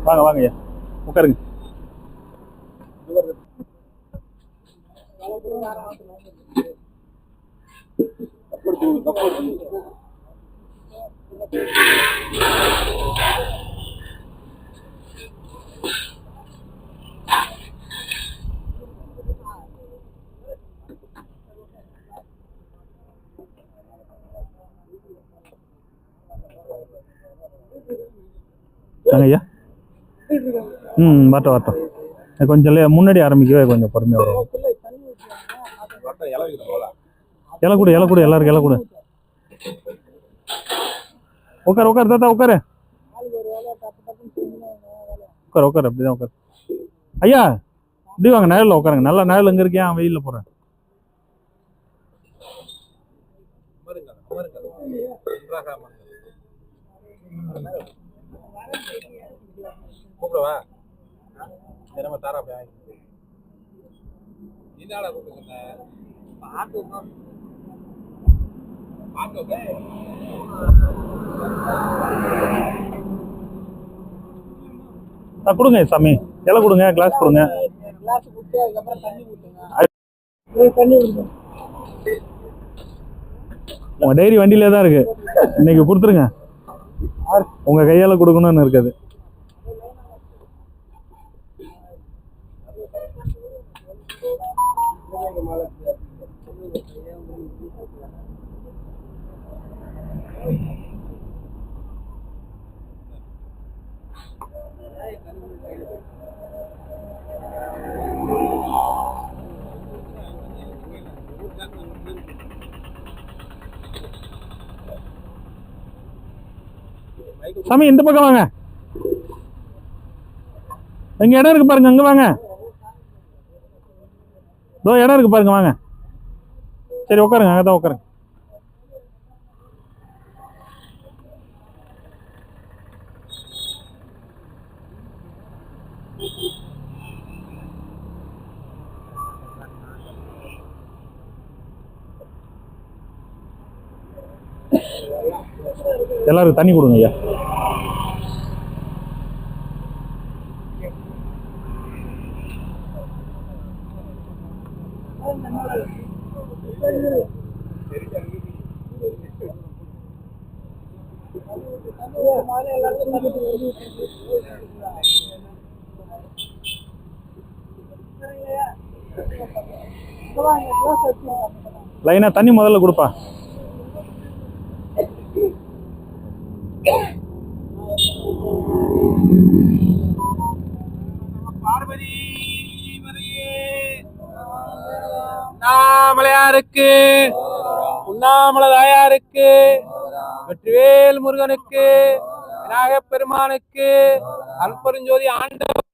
வாங்க வாங்க ஐயா, உட்காருங்க. வாங்க ஐயா. வரட்டும் வரட்டும். கொஞ்சம் முன்னாடி ஆரம்பிக்கவே கொஞ்சம் பொறுமையாக வரும். இலை கொடு இலை கொடு, எல்லாருக்கும் இலை கொடு. உட்காரு உட்காரு தாத்தா உட்காரு. உட்காரு உட்காரு, அப்படிதான் உட்காரு. ஐயா இப்படி வாங்க, நிழல்ல உட்காருங்க. நல்லா நிழல் எங்க இருக்கேன், வெயில்ல போறேன். கூப்பிடுவா தாரா கொடுங்க சாமி, இலை கொடுங்க, கிளாஸ் கொடுங்க. உங்க டைரி வண்டியிலே தான் இருக்கு, இன்னைக்கு கொடுத்துருங்க. உங்க கையால கொடுக்கணும்னு இருக்காது. சாமி இந்த பக்கம் வாங்க, எங்க இடம் இருக்கு பாருங்க, அங்க வாங்க. இதோ இடம் இருக்கு பாருங்க, வாங்க. சரி உட்காருங்க, அங்கதான் உட்காருங்க. எல்லாருக்கும் தண்ணி கொடுங்க ஐயா. லைனா தண்ணி முதல்ல கொடுப்பா. பார்வதி உண்ணாமலையாருக்கு, உண்ணாமலை தாயாருக்கு, வெற்றிவேல் முருகனுக்கு, விநாயகப் பெருமானுக்கு, அருட்பெருஞ்சோதி ஆண்டவர்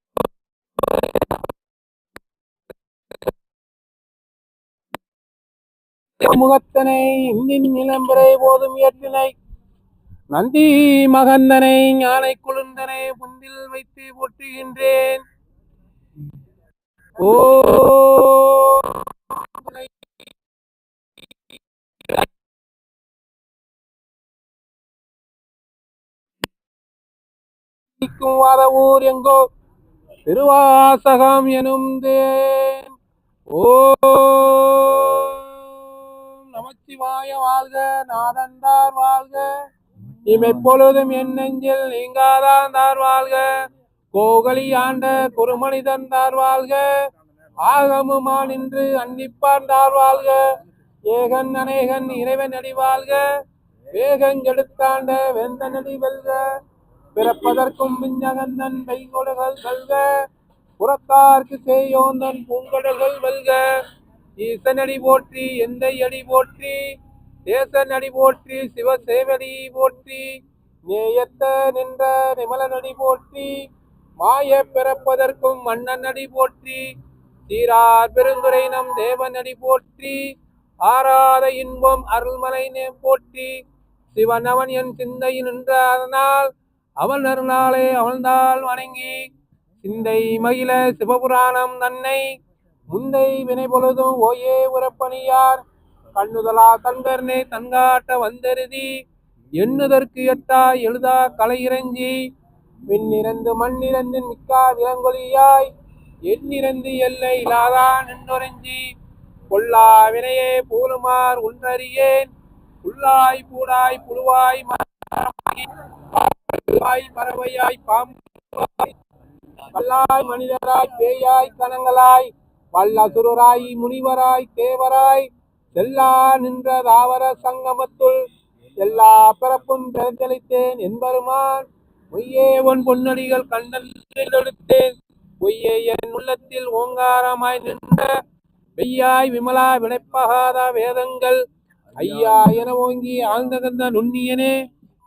முகத்தனை இன்னின் நிலம்பரை போதும் இயற்றினை, நந்தி மகந்தனை ஞானை குளிர்ந்தனை புந்தில் வைத்து போற்றுகின்றேன். ஓ வாதவூர் எங்கோ திருவாசகம் எனும் தேன். ஓ நமச்சிவாய வாழ்க, நாதந்தார் வாழ்க, இமைப்பொழுதும் என் நெஞ்சில் நீங்காதான் தார் வாழ்க, கோகலி ஆண்ட குருமனிதன் தார் வாழ்க, ஆகமுமா நின்று அன்னிப்பார்ந்தார் வாழ்க, ஏகன் அநேகன் இறைவன் அடி வாழ்க, வேகங்கெடுத்தாண்ட வெந்த நடி வெல்க, பிறப்பதற்கும் விஞ்சகந்தன் கைகொடுகள் வெல்க, புறத்தார்க்கு செய்யோந்தன் பூங்கடல்கள் வெல்க, ஈசனடி போற்றி எந்தை அடி போற்றி, தேசன் அடி போற்றி சிவசேவடி போற்றி, நேயத்த நின்ற நிமலனடி போற்றி, மாய பிறப்பதற்கும் மன்னன் அடி போற்றி, சீரார் பெருந்துரை நம் தேவன் அடி போற்றி, ஆராத இன்பம் அருள்மலை நே போற்றி, சிவன் அவன் என் சிந்தையில் நின்ற அதனால் அவள் நறுநாளே அவள்தாள் வணங்கி, சிந்தை மகிழ சிவபுராணம் தன்னை முந்தை வினை பொழுதும் ஓயே உறப்பணியார் கண்ணுதலா தன்கர்ணே தன்காட்ட வந்தருதி எண்ணுதற்கு எட்டா எழுதா கலை இறஞ்சி விண்ணிறந்து மண்ணிறந்து மிக்கா விலங்கொலியாய் எண்ணிறந்து எல்லை இலாதா நின்றுரைஞ்சி பொல்லா வினையே பூலுமார் உன்றறியேன் புல்லாய் பூடாய் புழுவாய் பறவையாய் பாம்பாய் கல்லாய் மனிதராய் பேயாய் கணங்களாய் வல்லசுரராய் முனிவராய் தேவராய் செல்லா நின்ற தாவர சங்கமத்துள் எல்லா பிறப்பும் பிறந்தளித்தேன் என்பருமான் பொய்யே உன் பொன்னடிகள் கண்டெடுத்தேன் பொய்யே என் உள்ளத்தில் ஓங்காரமாய் நின்ற வெய்யாய் விமலா வினைப்பகாத வேதங்கள் ஐயா என ஓங்கி ஆழ்ந்தகந்த நுண்ணியனே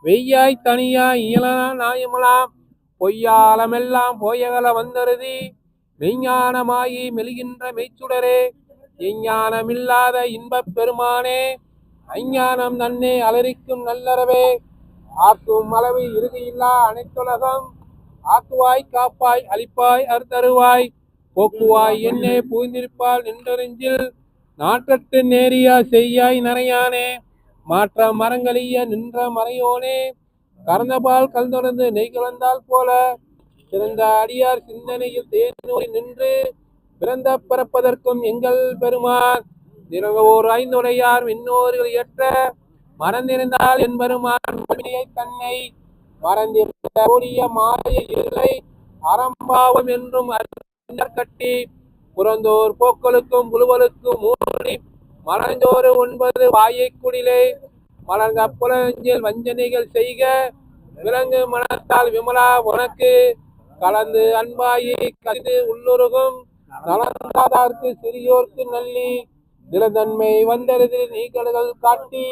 வெய்யாய் தனியாய் இயலா நாயமலாம் பொய்யாலமெல்லாம் போயகல வந்தருதி மெய்ஞானமாயி மெலிகின்ற மெய்ச்சுடரே எஞ்ஞானமில்லாத இன்பப் பெருமானே அஞ்ஞானம் நன்னே அலரிக்கும் நல்லறவே ஆக்கும் அளவு இறுதியில்லா அனைத்துலகம் ஆக்குவாய் காப்பாய் அளிப்பாய் அறுத்தருவாய் போக்குவாய் என்னே பூந்திருப்பால் நின்றறிஞ்சில் நாற்றத்து நேரியா செய்யாய் நரையானே மாற்ற மரங்களிய நின்ற மறையோனே கறந்தபால் கல்தொடர்ந்து நெய் கலந்தால் போல சிறந்த அடியார் சிந்தனையில் தேனூறி நின்று பிறந்த பிறப்பதற்கும் எங்கள் பெருமான் திறவோர் ஐந்துடையார் விண்ணோர்கள் ஏற்ற மறந்திருந்தால் என் பெருமான் தன்னை மறந்திருந்த மாய இருளை அறம்பாவம் என்றும் கட்டி புறந்தோர் போக்களுக்கும் புலுவலுக்கும் மூடி மலர்ந்தோறு 9 வாயை குடிலே மலர்ந்த புலஞ்சில் வஞ்சனைகள் செய்க விலங்கு மனத்தால் விமலா உனக்கு கலந்து அன்பாயை கருது உள்ளுருகும் நலந்தாதார்க்கு சிறியோர்க்கு நல்லி நிலந்தன்மை வந்தருது நீக்கடுகள் காட்டி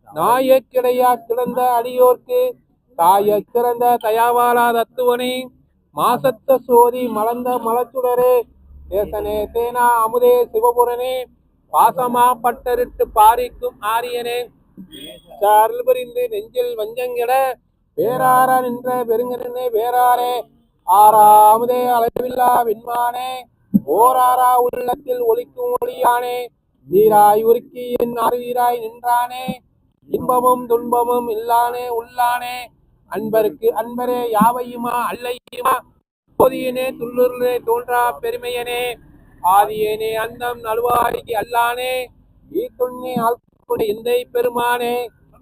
நாய கிடையா கிடந்த அடியோர்க்கு தாய சிறந்த தயாவாலா தத்துவனே மாசத்த சோதி மலர்ந்த மலச்சுடரே தேசனே தேனா அமுதே சிவபுரனே பாசமா பட்டரிட்டு பாரிக்கும் ஆரியனே சார்ல் புரிந்து நெஞ்சில் வஞ்சங்கிட வேறார நின்ற பெருங்கனே வேறாரே ஆறா அமுதே அளவில்லா விண்மானே ஓராரா உள்ளத்தில் ஒலிக்கும் ஒளியானே நீராய் உருக்கி என் அறிவீராய் நின்றானே இன்பமும் துன்பமும் இல்லானே உள்ளானே அன்பருக்கு அன்பரே யாவையுமா அல்லையுமா போதியனே துள்ளுருளே தோன்றா பெருமையனே ஆதியனே அந்தம் நல்வாய்க்கு அல்லானே ஈத்துண்ணி ஆழ்குடி இந்தை பெருமானே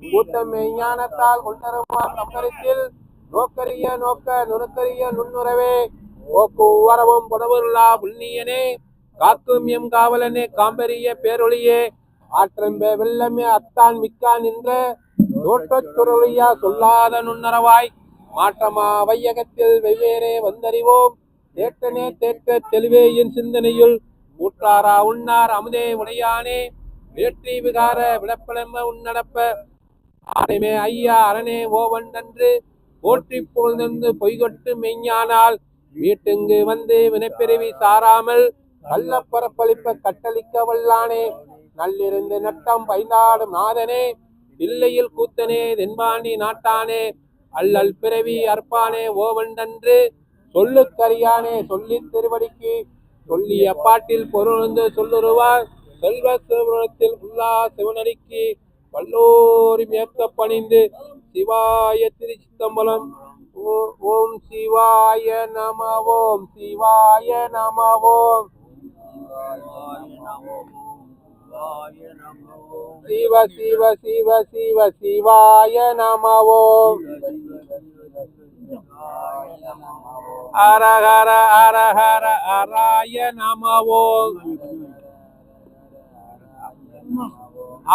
கூட்டமே ஞானத்தால் கொண்டருமான் நம்மரித்தில் நோக்கரிய நோக்க நுணுக்கரிய நுண்ணுறவே போக்கு வரவும் புடவுருளா புண்ணியனே காக்கும் எம் காவலனே காம்பரிய பேரொழியே ஆற்றம்பே வெள்ளமே அத்தான் மிக்கான் நின்ற தோற்றச்சுருளியா சொல்லாத நுண்ணறவாய் மாற்றமா வையகத்தில் வெவ்வேறே வந்தறிவோம் தேற்றனே தேற்ற தெளிவே என் சிந்தனையுள் ஊற்றாரா உண்ணார் அமுதே உடையானே வேற்றி விகார விடப்பழம உன்னடப்ப ஆனைமே ஐயா அரணே ஓவண்டன்று போற்றி போழ்ந்து பொய்கொட்டு மெய்ஞானால் வீட்டுங்கு வந்து வினைப்பிறவி சாராமல் கள்ள பரப்பளிப்ப கட்டளிக்க வல்லானே நல்லிருந்து நட்டம் பைந்தாடும் நாதனே இல்லையில் கூத்தனே தென்பாண்டி நாட்டானே அல்லல் பிறவி அற்பானே ஓவண்டன்று சொல்லுக்கரியானே சொல்லி திருவடிக்கு சொல்லிய பாட்டில் பொருள் சொல்லுருவார் செல்வ சிவபுரத்தில் உள்ளா சிவனடிக்கு வல்லோரி மேற்க பணிந்து சிவாய திருச்சித்தம்பலம் ஓம் சிவாய நம ஓம் சிவாய நம ஓம் சிவ சிவ சிவ சிவ சிவாய நம ஓம் ஹர ஹர ஹர ஹர ஹராய நம ஓம்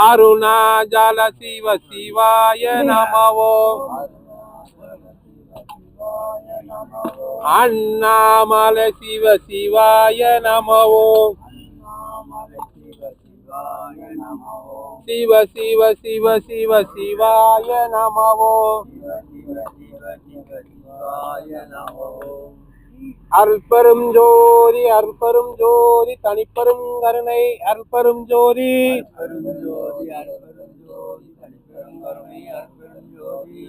அருணாச்சல சிவ சிவாய நம ஓம் அண்ணாமலை சிவ சிவாய நம ஓம் சிவ சிவ சிவ சிவ சிவாய நம ஓம் அருள்பெரும் ஜோதி அருள்பெரும் ஜோதி தனிப்பெரும் கருணை அருள்பெரும் ஜோதி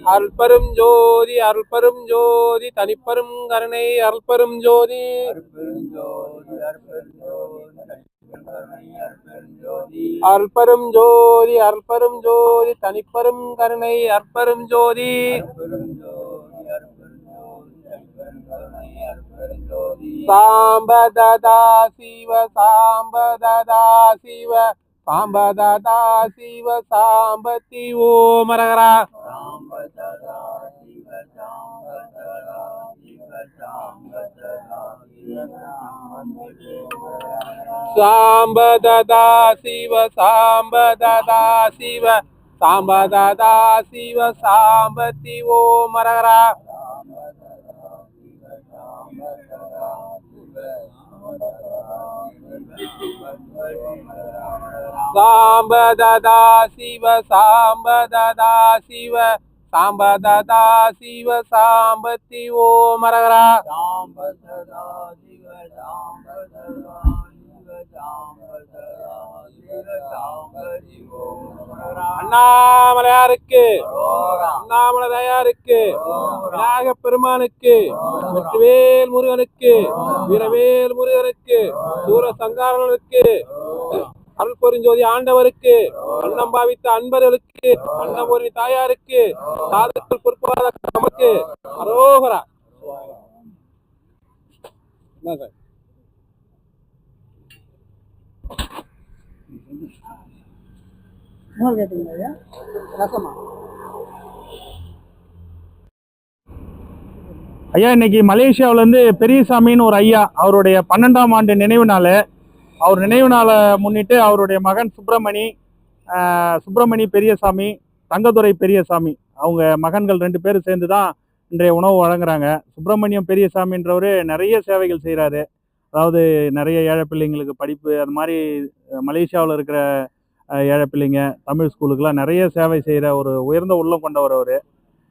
அருள்பெரும் ஜோதி அருள்பெரும் ஜோதி தனிப்பெரும் கருணை அருள்பெரும் ஜோதி அற்பரும் ஜோதி அற்பரும் ஜோதி தனிப்பெரும் கருணை அற்பரும் ஜோதி சாம்பததா சிவ சாம்பததா சிவ சாம்பததா சிவ சாம்பதி ஓம் அரகரா சாம்பததா சிவ சாம்பததா சிவ சாம்பததா சிவ சாம்பதி ஓம் அரகரா சாம்பததா சிவ சாம்பததா சிவ சாம்பததா சிவ சாம்பதி ஓம் அரகரா அண்ணாமலையாருக்கு அண்ணாமலை தயாருக்கு விநாயக பெருமானுக்கு வெற்றிவேல் முருகனுக்கு வீரவேல் முருகனுக்கு சூர சங்காரனுக்கு அருள் பொருஞ்சோதி ஆண்டவருக்கு அன்னம் பாவித்த அன்பர்களுக்கு அன்னபூரணி தாயாருக்கு சாதுக்கள் பொறுப்பாத நமக்கு அரோகரா. என்ன சார் ஐயா இன்னைக்கு மலேசியாவுல இருந்து பெரியசாமின்னு ஒரு ஐயா அவருடைய 12ஆம் ஆண்டு நினைவு நாள். அவர் நினைவு நாளை முன்னிட்டு அவருடைய மகன் சுப்பிரமணி பெரியசாமி, தங்கதுரை பெரியசாமி, அவங்க மகன்கள் 2 பேரும் சேர்ந்து தான் இன்றைய உணவு வழங்குறாங்க. சுப்பிரமணியம் பெரியசாமின்றவர் நிறைய சேவைகள் செய்கிறாரு. அதாவது நிறைய ஏழை பிள்ளைங்களுக்கு படிப்பு, அது மாதிரி மலேசியாவில் இருக்கிற ஏழை பிள்ளைங்க தமிழ் ஸ்கூலுக்கெல்லாம் நிறைய சேவை செய்கிற ஒரு உயர்ந்த உள்ளம் கொண்டவர்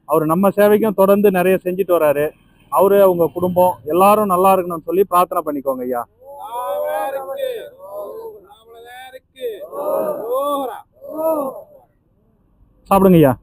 அவர் நம்ம சேவைக்கும் தொடர்ந்து நிறைய செஞ்சுட்டு வர்றாரு. அவரு அவங்க குடும்பம் எல்லாரும் நல்லா இருக்கணும்னு சொல்லி பிரார்த்தனை பண்ணிக்கோங்க ஐயா. சாப்பிடுங்க ஐயா.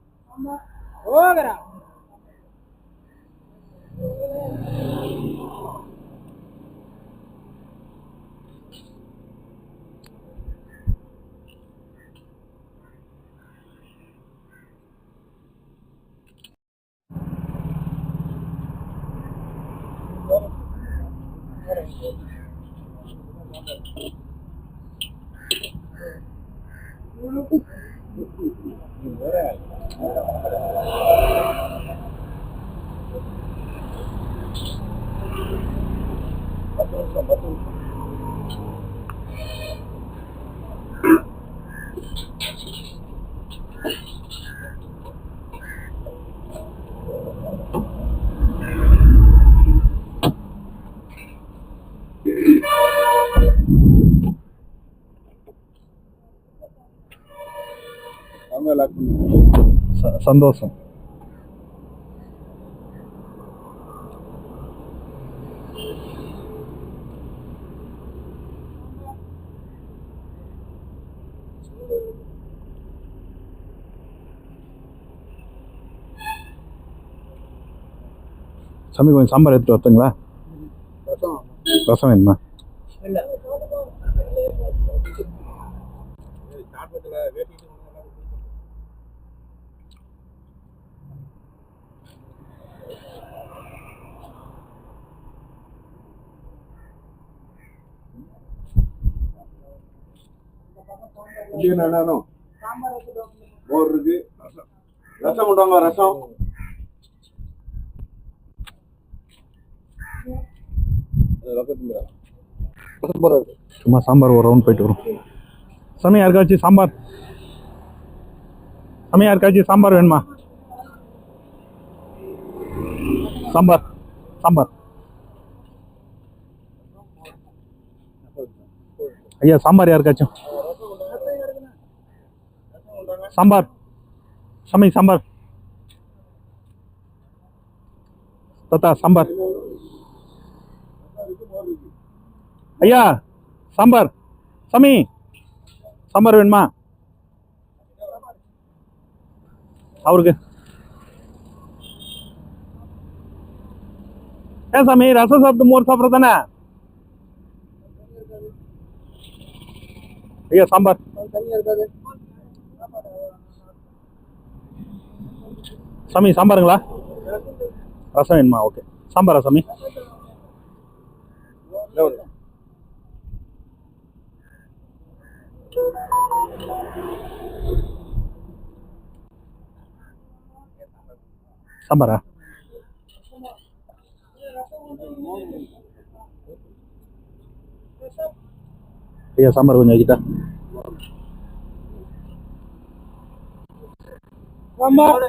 சந்தோஷம். சாமி கொஞ்சம் சாம்பார் எடுத்துட்டு வரட்டுங்களா? ரசம் வேணுமா? மோர் இருக்கு, ரசம் கொண்டாங்க. ரசம் சும்மா சாம்பார் ஒரு ரவுண்ட் போயிட்டு வரும். சாமி யாருக்காச்சும் சாம்பார், சாமி யாருக்காச்சும் சாம்பார் வேணுமா? சாம்பார் சாம்பார் ஐயா, சாம்பார் யாருக்காச்சும்? சாம்பார் சாமி, சாம்பார் தாத்தா, சாம்பார் ஐயா, சாம்பார் சாமி, சாம்பார் வேணுமா அவருக்கு? ஏன் சாமி, ரசம் சாப்பிட்டு மோர் சாப்பிட்றது தானே? ஐயா சாம்பார். சாமி சாம்பாருங்களா? ரசம் வேணுமா? ஓகே, சாம்பாரா சாமி? சாம்பாரா? ஐயா சாம்பார் கொஞ்சம் வைக்கிட்டா? சாம்பார்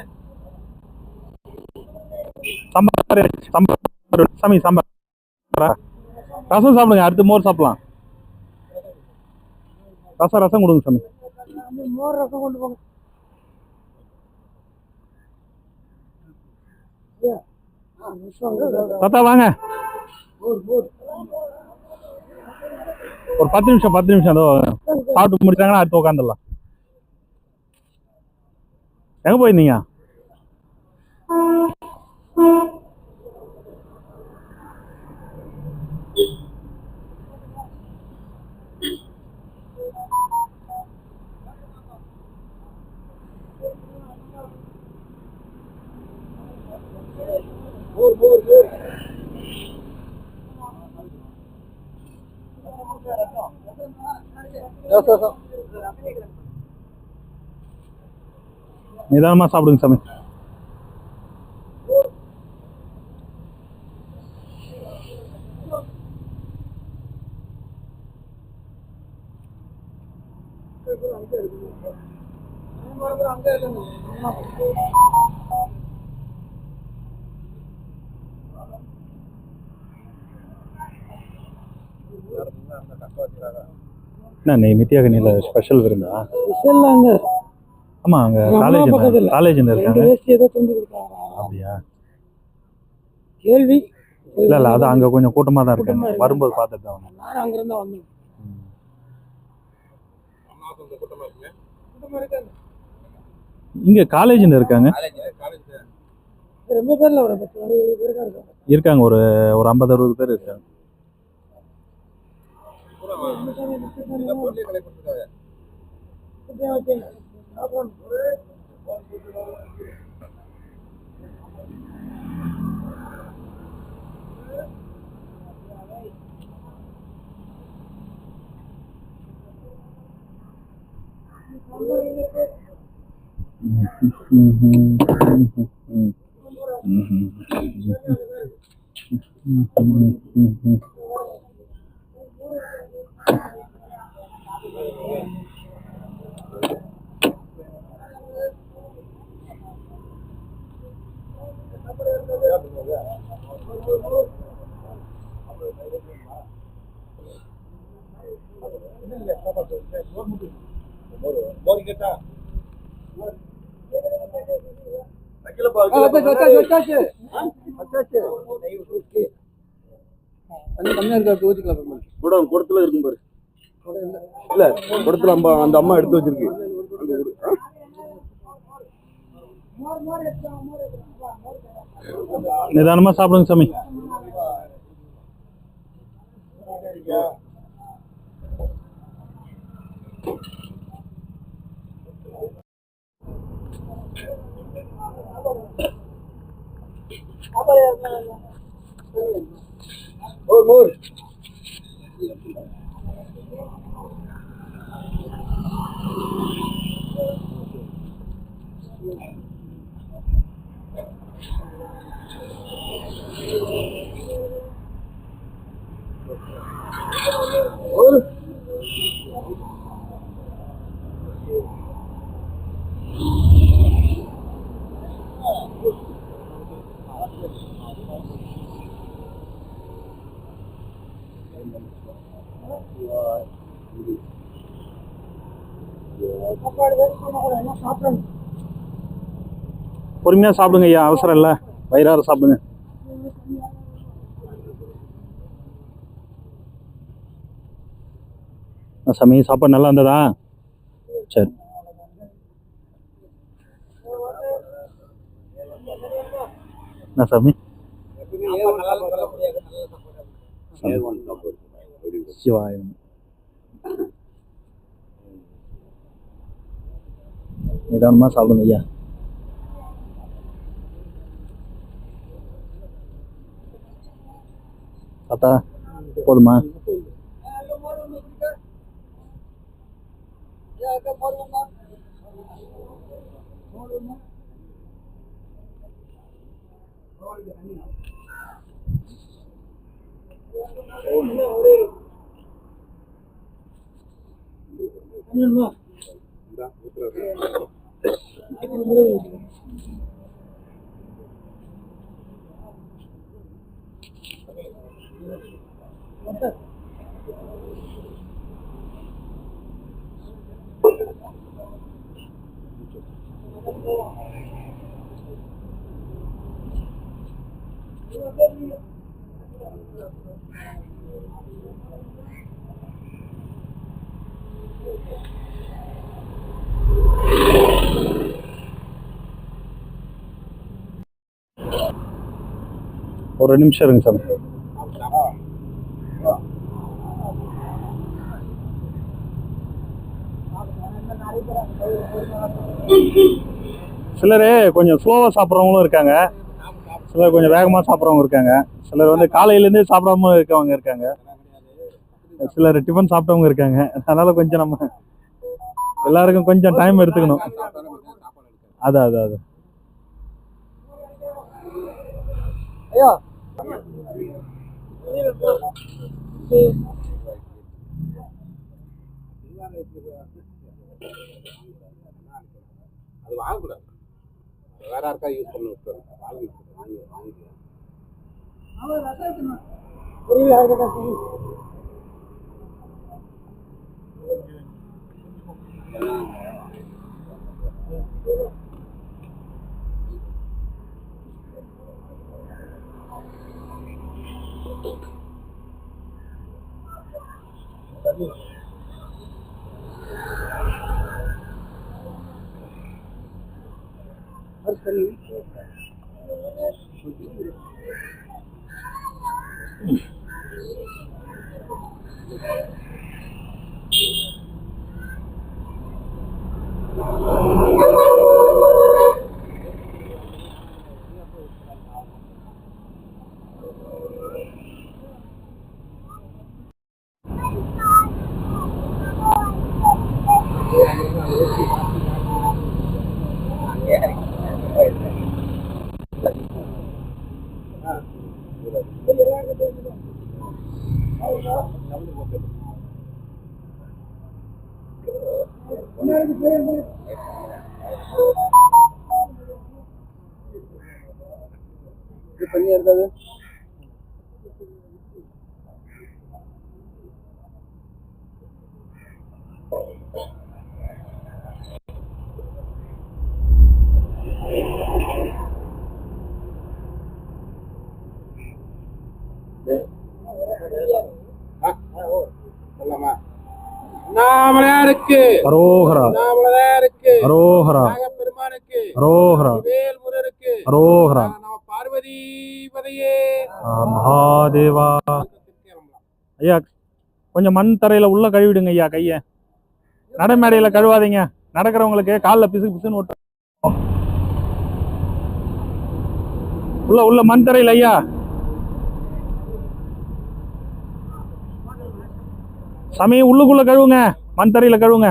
சாம்பார் சாமி சாம்பார். ரசம் சாப்பிடுங்க, அடுத்து மோர் சாப்பிடலாம். ரசம் கொடுங்க சாமி. மோர் ரசம் கொண்டு போங்க. தாத்தா வாங்க, ஒரு 10 நிமிஷம் அதோ சாப்பிட்டு முடிச்சாங்கன்னா அடுத்து உட்காந்துடலாம். எங்க போயிருந்தீங்க? நிதானமா சாப்பிடுங்க சாமி. என்ன நித்யாகனில ஸ்பெஷல் விருந்தா? ஆமா, அங்க காலேஜ் இருக்காங்க. அப்படியா? கேள்வி இல்ல அது அங்க கொஞ்சம் கூட்டமா தான் இருக்காங்க. வரும்போது பார்த்துட்டு தான் வந்தேன். அங்க இருந்தா வந்தேன். இங்க காலேஜ் இருக்காங்க. ரொம்ப பேர்ல இருக்காங்க, ஒரு 50-60 பேர் இருக்காங்க. குடத்துல இருக்கும் பாரு. இல்ல குடத்துல அந்த அம்மா எடுத்து வச்சிருக்கு. நிதானமா சாப்பிடுங்க சாமி. பொறுமையா சாப்பிடுங்க ஐயா, அவசரம் இல்ல, வயிறார சாப்பிடுங்க. சாமி சாப்பாடு நல்லா இருந்ததா? சரி. என்ன சாமி? சிவாயம். நிதானமா சாப்பிடுங்க ஐயா. தாத்தா போதுமா? ஒரு நிமிஷம் இருங்க சாமி. சிலர் கொஞ்சம் ஸ்லோவா சாப்பிட்றவங்களும் இருக்காங்க, சிலர் கொஞ்சம் வேகமா சாப்பிட்றவங்க இருக்காங்க, சிலர் வந்து காலையிலேருந்தே சாப்பிடாம இருக்கவங்க இருக்காங்க, சிலர் டிஃபன் சாப்பிட்டவங்க இருக்காங்க. அதனால கொஞ்சம் நம்ம எல்லாருக்கும் கொஞ்சம் டைம் எடுத்துக்கணும். அதான் அதான் அதான். ஐயா அது வாங்கக்கூடாது, வேற யாருக்கா யூஸ் பண்ண விட்டுறது. பண்ணி இருந்தது சொல்லலாமா? அண்ணாமலையாருக்கு அரோகரா, அண்ணாமலையாருக்கு அரோகரா, பெருமானுக்கு அரோகரா, வேல் முருகருக்கு அரோகரா, நம பார்வதி பதையே மகாதேவா. ஐயா கொஞ்சம் மண் தரையில உள்ள கழுவிடுங்க ஐயா கைய. நடைமேடையில கழுவாதீங்க, நடக்கிறவங்களுக்கு காலில் பிசு பிசுன்னு விட்டு. உள்ள உள்ள மண் தரையில ஐயா. சமயம் உள்ளுக்குள்ள கழுவுங்க, மண் தரையில கழுவுங்க.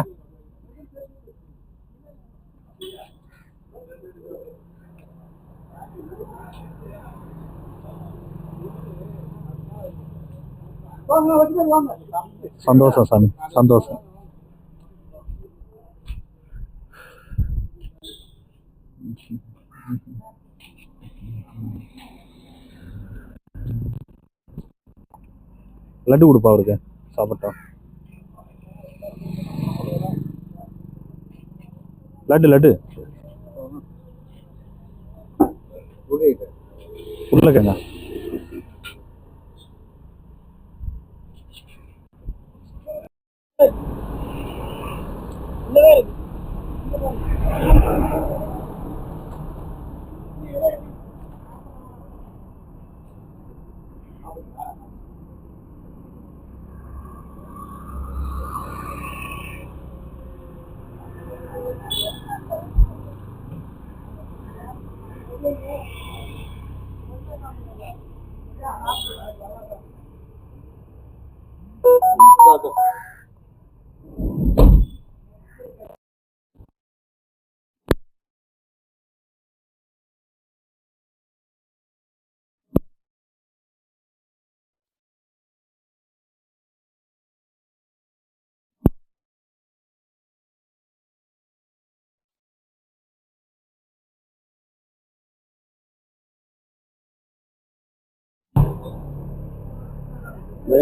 சந்தோஷம் சாமி, சந்தோஷம். லட்டு கொடுப்பா அவருக்கு சாப்பிட்டா. லட்டு லட்டு உருளைக்கிழங்கா.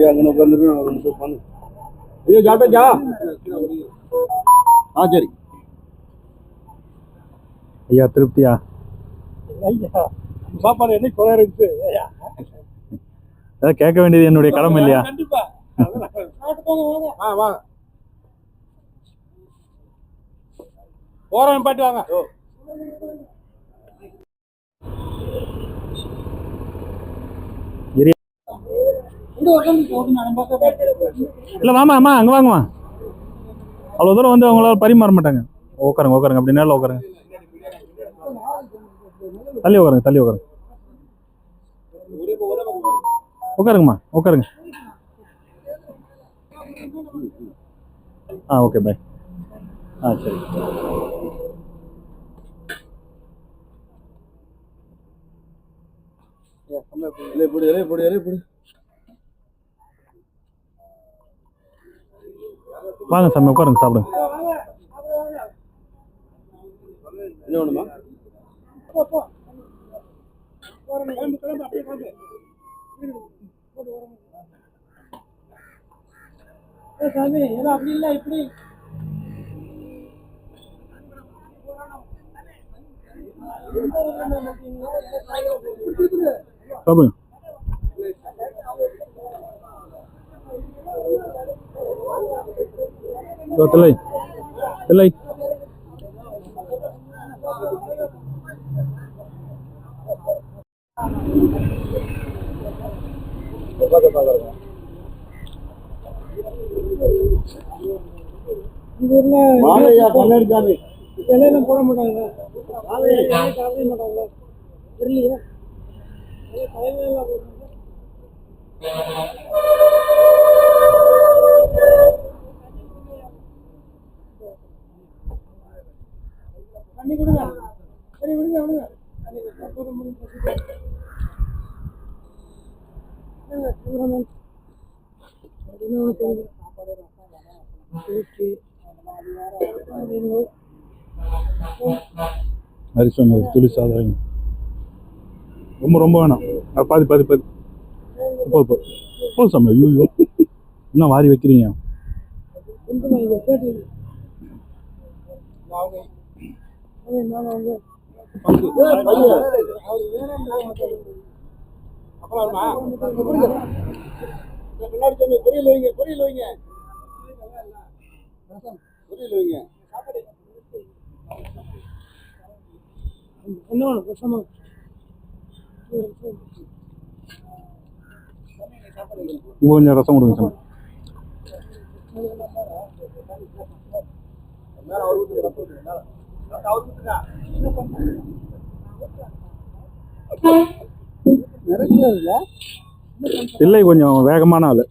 அங்கே உட்காந்துருக்கு. ஐயோ சாப்பிட்டாச்சா? சரி ஐயா திருப்தியா? சாப்பாடு என்ன குறை இருக்கு? அதான் கேட்க வேண்டியது என்னுடைய கடமை இல்லையா? கண்டிப்பா. வாங்க போறேன், பாட்டு வாங்க. இல்ல வாமா அம்மா அங்க வாங்கம்மா. அவ்வளவு தூரம் வந்து அவங்களால பரிமாற மாட்டாங்க. உட்காருங்க உட்காருங்க, அப்படி நேரில் உட்காருங்க. தள்ளி உட்காருங்க தள்ளி உட்காருங்க. உட்காருங்கம்மா உட்காருங்க. Okay bye. சரி. வாங்க சாமி உட்காருங்க, சாப்பிடுங்க. என்ன வேணுமா? அப்படி இல்ல இப்படி சாப்பிடுங்க. தில்லை தில்லை இலையில போட மாட்டாங்க, சாப்பிட மாட்டாங்க. தெரியலையா? தண்ணி கொடுங்க. சரி விடுங்க விடுங்க. அரிசி துளி சாதம் ரொம்ப ரொம்ப வேணாம். பாதி பாதி பாதி போதும் சாமி. ஐயோ இன்னும் வாரி வைக்கிறீங்க. பொரியல் வைங்க, பொரியல் வைங்க, பொரியல் வைங்க. என்ன வேணும்? கொஞ்சம் ரசம் கொடுங்க சாமி. இல்லை கொஞ்சம் வேகமான ஆளு.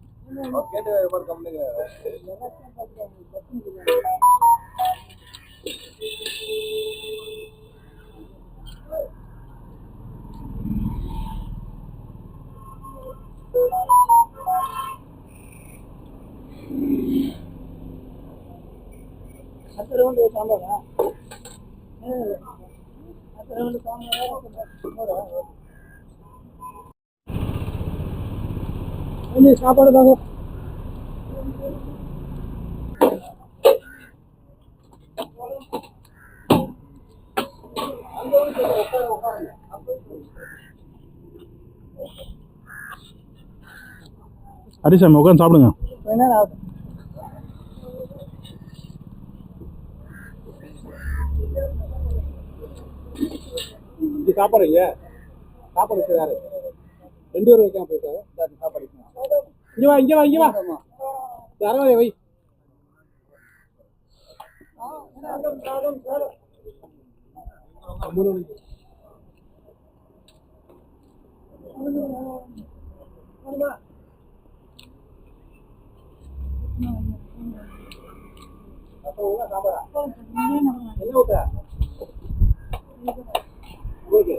சாப்பாடு தாங்க. ஹரிசாமி உட்காந்து சாப்பிடுங்க. சாப்பாடுங்க, சாப்பாடு வச்சுருக்காரு. 2 பேரும் வைக்காம போயிருக்காரு. சாப்பாடு இங்க வா இங்க வா இங்க வா. யாராவது வை. சாம்பாரா என்ன ஊத்துற ஓகே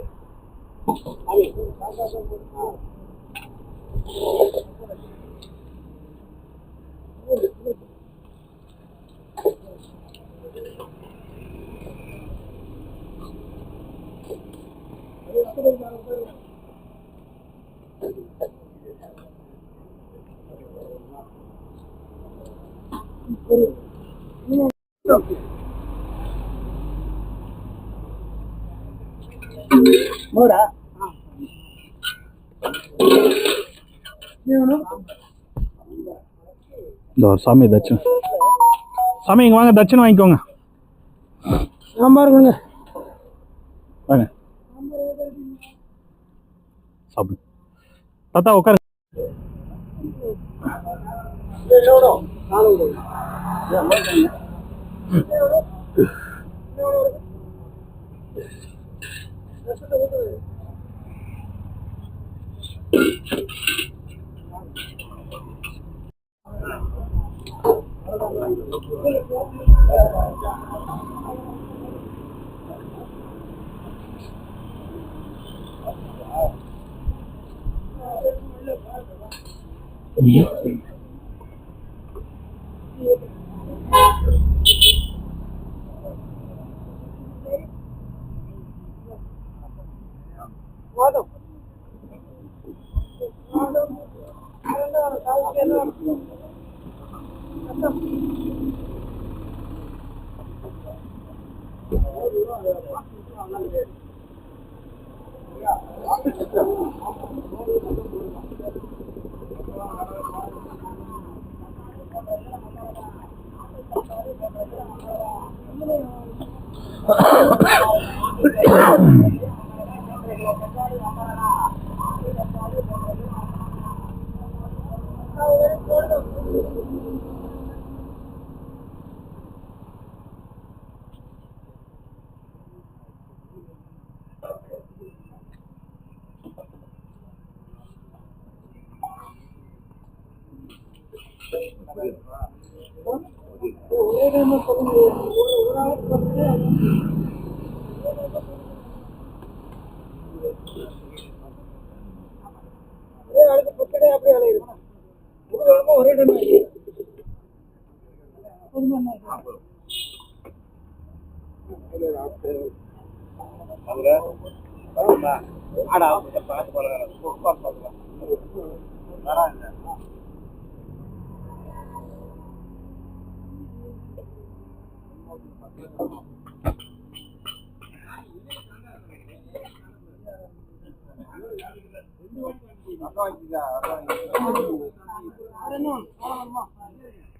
மோரா இந்த ஒரு சாமி தட்சன் சாமி இங்கே வாங்க தட்சன் வாங்கிக்கோங்க சாம்பார் கொடுங்க வாங்க சாப்பிடு தாத்தா உட்காரு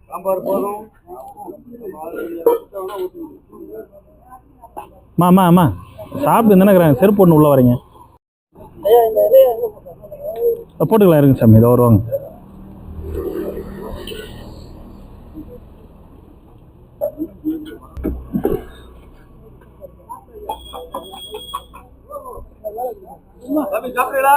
சாம்பார் போதும் அம்மா அம்மா சாப்பிட்டு தானே செருப்பு ஒன்று உள்ள வரீங்க போட்டுக்கலாம் இருங்க சாமி இதை வருவாங்க சாப்பிடுடா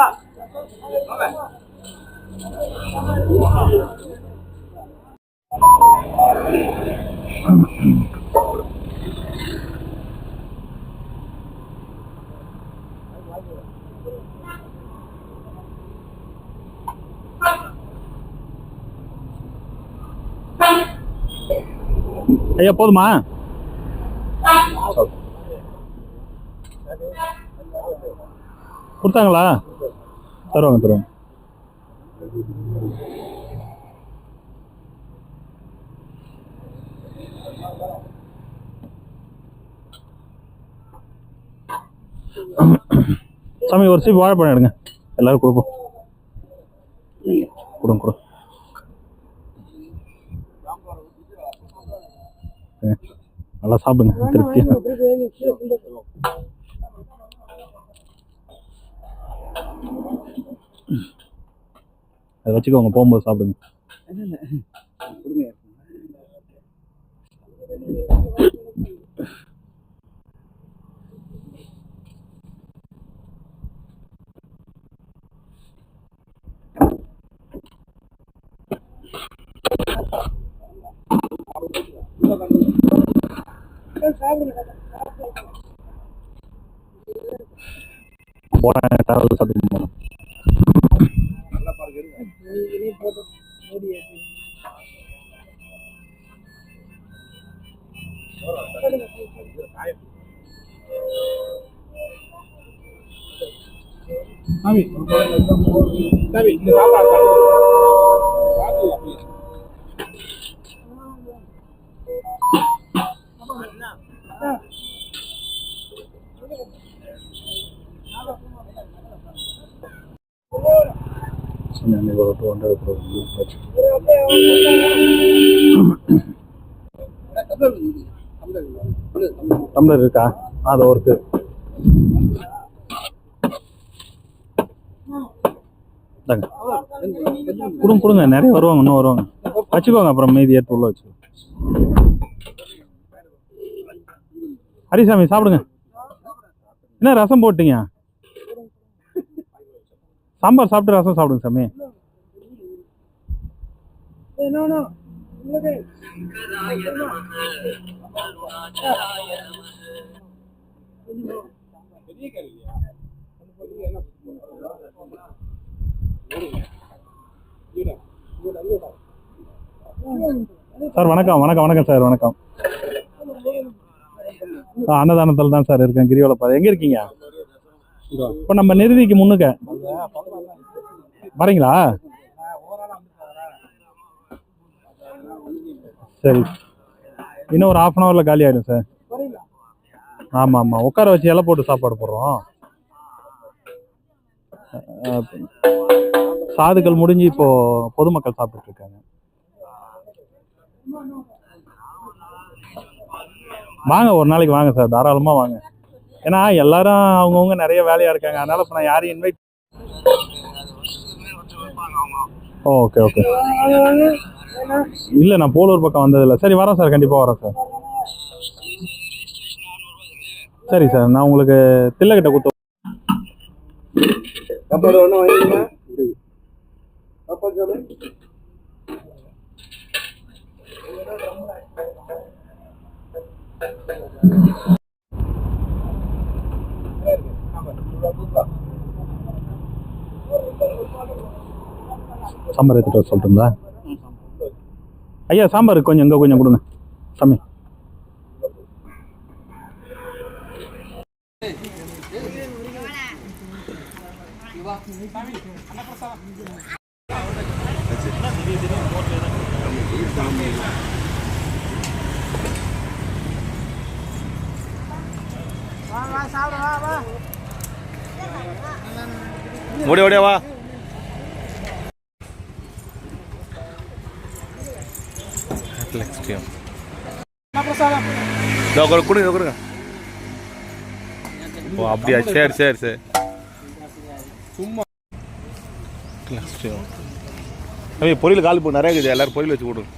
ஐயா போதுமா கொடுத்தாங்களா தருவாங்க தருவாங்க சாமி ஒரு சீப் வாழைப்பழம் எடுங்க எல்லாரும் கொடுப்போம் கொடுங்க கொடு நல்லா சாப்பிடுங்க திருப்தியா அதை வச்சுக்கோங்க போகும்போது சாப்பிடுங்க போறேன் டிராவல் சாப்பிட்டு போனோம். நல்லா பாருங்க. சாமி சாமி இந்த சாப்பாடு டம்ளர் இருக்கா? அது ஒருக்கு கொடுங்க கொடுங்க, நிறைய வருவாங்க, இன்னும் வருவாங்க. வச்சுக்கோங்க, அப்புறம் மீதி எடுத்து உள்ள வச்சுக்கோங்க. ஹரிசாமி சாப்பிடுங்க. என்ன ரசம் போட்டீங்க? சாம்பார் சாப்பிட்டு ரசம் சாப்பிடுங்க சாமி. சார் வணக்கம். வணக்கம் வணக்கம் சார். வணக்கம். அன்னதானத்தில் தான் சார் இருக்கேன், கிரிவலப்பாதை. எங்க இருக்கீங்க? இப்ப நம்ம நிறுதிக்கு முன்னுக்க வரீங்களா? சரி, இன்னும் ஒரு 1/2 hourல காலி ஆயிடும் சார். ஆமா ஆமா, உட்கார வச்சு இலை போட்டு சாப்பாடு போடுறோம். சாதுக்கள் முடிஞ்சு இப்போ பொதுமக்கள் சாப்பிட்டு இருக்காங்க. வாங்க, ஒரு நாளைக்கு வாங்க சார், தாராளமா வாங்க. ஏன்னா எல்லாரும் அவங்கவுங்க நிறைய வேலையா இருக்காங்க, அதனால இப்ப நான் யாரையும் இன்வைட். Okay okay. இல்ல, நான் போலூர் பக்கம் வந்ததில்லை. சரி, வரேன் சார், கண்டிப்பா வரேன் சார். சரி சார், நான் உங்களுக்கு தில்லகிட்ட கொடுத்து சாப்பாடு ஒன்றும் வாங்கிடுங்க. சாப்பாடு சொல்லு. சாம்பார் எடுத்துட்டு வர சொல்றீங்களா? ஐயா, சாம்பார் கொஞ்சம் இங்க கொஞ்சம் கொடுங்க சாமி. ஓடியா ஓடியா வா. கொடுங்க கொடுங்க. ஓ அப்படியா, சரி சரி சரி. சும்மா பொரியல் காலி போ, நிறைய இருக்குது, எல்லாரும் பொரியல் வச்சு கொடுங்க.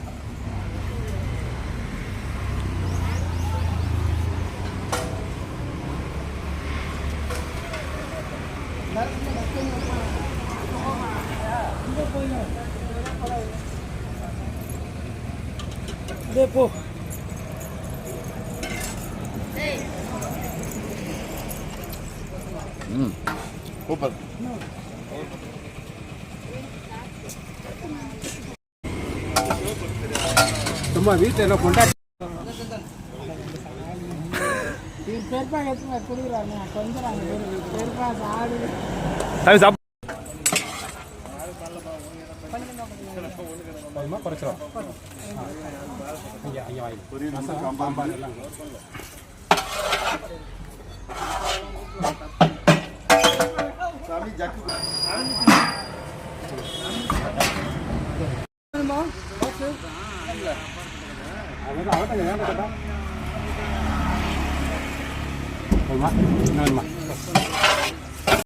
போ. சூப்பர். சும்மா வீட்டில் என்ன கொண்டாடி குறைச்சிடும். அவட்ட